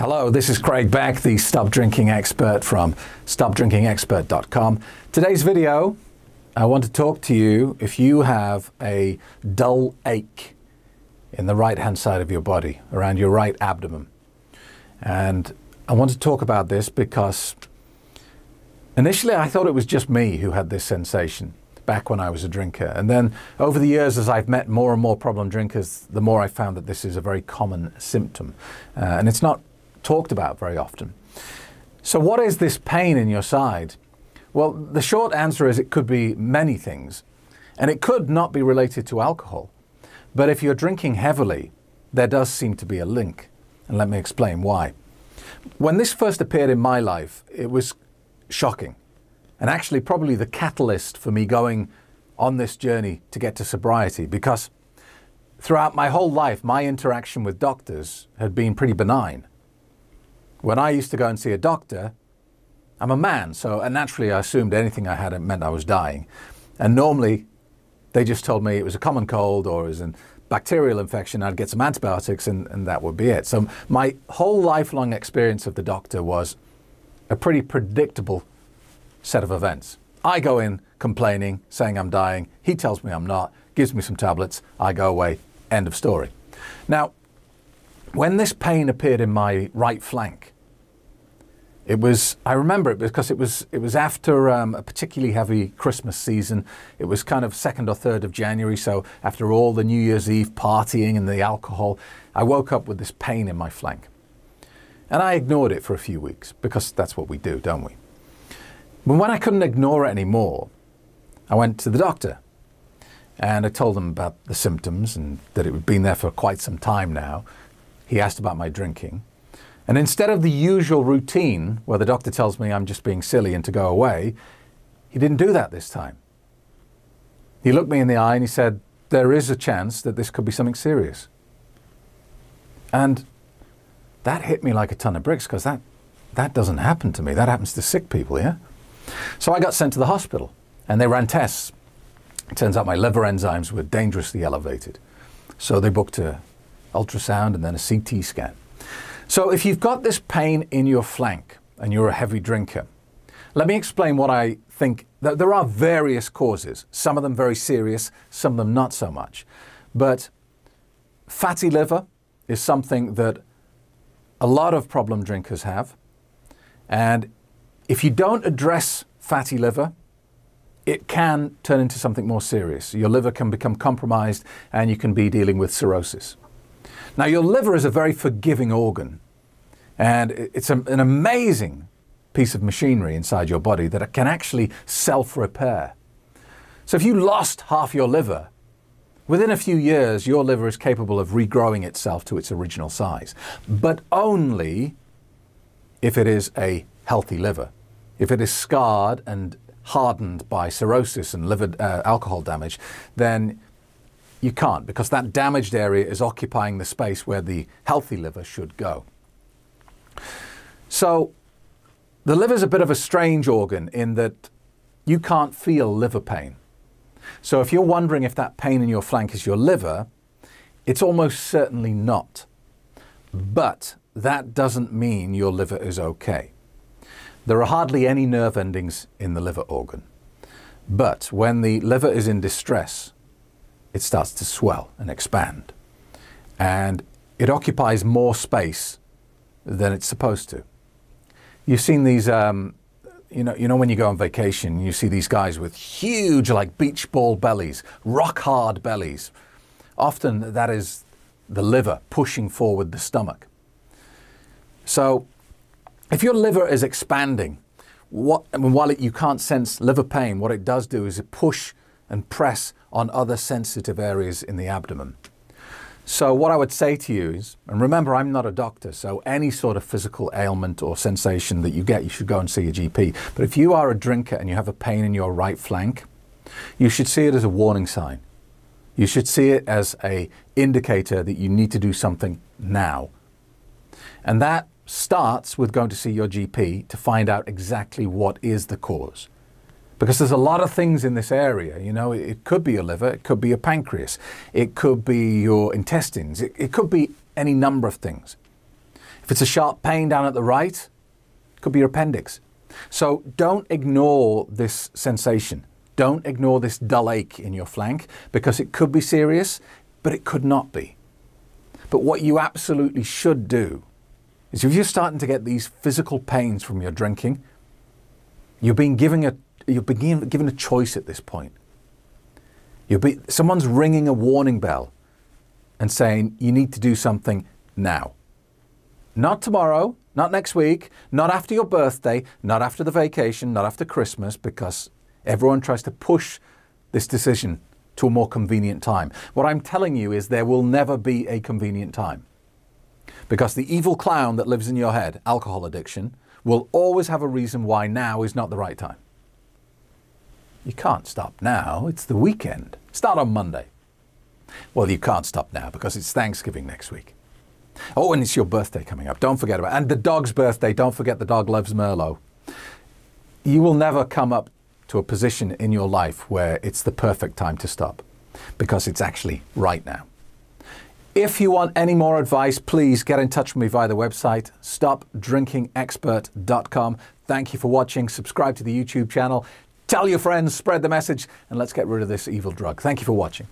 Hello, this is Craig Beck, the Stop Drinking Expert from StopDrinkingExpert.com. Today's video, I want to talk to you if you have a dull ache in the right-hand side of your body, around your right abdomen. And I want to talk about this because initially I thought it was just me who had this sensation back when I was a drinker. And then over the years, as I've met more and more problem drinkers, the more I found that this is a very common symptom. And it's not talked about very often. So what is this pain in your side? Well, the short answer is it could be many things, and it could not be related to alcohol. But if you're drinking heavily, there does seem to be a link, and let me explain why. When this first appeared in my life, it was shocking, and actually probably the catalyst for me going on this journey to get to sobriety, because throughout my whole life, my interaction with doctors had been pretty benign. When I used to go and see a doctor, I'm a man, so naturally I assumed anything I had meant I was dying. And normally they just told me it was a common cold or it was a bacterial infection, I'd get some antibiotics and that would be it. So my whole lifelong experience of the doctor was a pretty predictable set of events. I go in complaining, saying I'm dying, he tells me I'm not, gives me some tablets, I go away, end of story. Now, when this pain appeared in my right flank, I remember it because it was after a particularly heavy Christmas season. It was kind of 2nd or 3rd of January, so after all the New Year's Eve partying and the alcohol, I woke up with this pain in my flank. And I ignored it for a few weeks, because that's what we do, don't we? But when I couldn't ignore it anymore, I went to the doctor. And I told him about the symptoms and that it had been there for quite some time now. He asked about my drinking. And instead of the usual routine where the doctor tells me I'm just being silly and to go away, he didn't do that this time. He looked me in the eye and he said, there is a chance that this could be something serious. And that hit me like a ton of bricks, because that doesn't happen to me. That happens to sick people, yeah? So I got sent to the hospital and they ran tests. It turns out my liver enzymes were dangerously elevated. So they booked an ultrasound and then a CT scan. So if you've got this pain in your flank and you're a heavy drinker, let me explain what I think. There are various causes, some of them very serious, some of them not so much. But fatty liver is something that a lot of problem drinkers have. And if you don't address fatty liver, it can turn into something more serious. Your liver can become compromised and you can be dealing with cirrhosis. Now, your liver is a very forgiving organ, and it's an amazing piece of machinery inside your body that can actually self-repair. So if you lost half your liver, within a few years, your liver is capable of regrowing itself to its original size, but only if it is a healthy liver. If it is scarred and hardened by cirrhosis and liver alcohol damage, then you can't, because that damaged area is occupying the space where the healthy liver should go. So the liver is a bit of a strange organ in that you can't feel liver pain. So if you're wondering if that pain in your flank is your liver, it's almost certainly not. But that doesn't mean your liver is okay. There are hardly any nerve endings in the liver organ. But when the liver is in distress, it starts to swell and expand. And it occupies more space than it's supposed to. You've seen these, you know when you go on vacation, you see these guys with huge, like beach ball bellies, rock hard bellies. Often that is the liver pushing forward the stomach. So if your liver is expanding, while you can't sense liver pain, what it does do is it push and press on other sensitive areas in the abdomen. So what I would say to you is, and remember, I'm not a doctor, so any sort of physical ailment or sensation that you get, you should go and see a GP. But if you are a drinker and you have a pain in your right flank, you should see it as a warning sign. You should see it as an indicator that you need to do something now. And that starts with going to see your GP to find out exactly what is the cause. Because there's a lot of things in this area, you know, it could be your liver, it could be your pancreas, it could be your intestines, it could be any number of things. If it's a sharp pain down at the right, it could be your appendix. So don't ignore this sensation. Don't ignore this dull ache in your flank, because it could be serious, but it could not be. But what you absolutely should do is, if you're starting to get these physical pains from your drinking, you're being given a choice at this point. Someone's ringing a warning bell and saying you need to do something now. Not tomorrow, not next week, not after your birthday, not after the vacation, not after Christmas, because everyone tries to push this decision to a more convenient time. What I'm telling you is there will never be a convenient time, because the evil clown that lives in your head, alcohol addiction, will always have a reason why now is not the right time. You can't stop now. It's the weekend. Start on Monday. Well, you can't stop now because it's Thanksgiving next week. Oh, and it's your birthday coming up. Don't forget about it. And the dog's birthday. Don't forget the dog loves Merlot. You will never come up to a position in your life where it's the perfect time to stop, because it's actually right now. If you want any more advice, please get in touch with me via the website, stopdrinkingexpert.com. Thank you for watching. Subscribe to the YouTube channel. Tell your friends, spread the message, and let's get rid of this evil drug. Thank you for watching.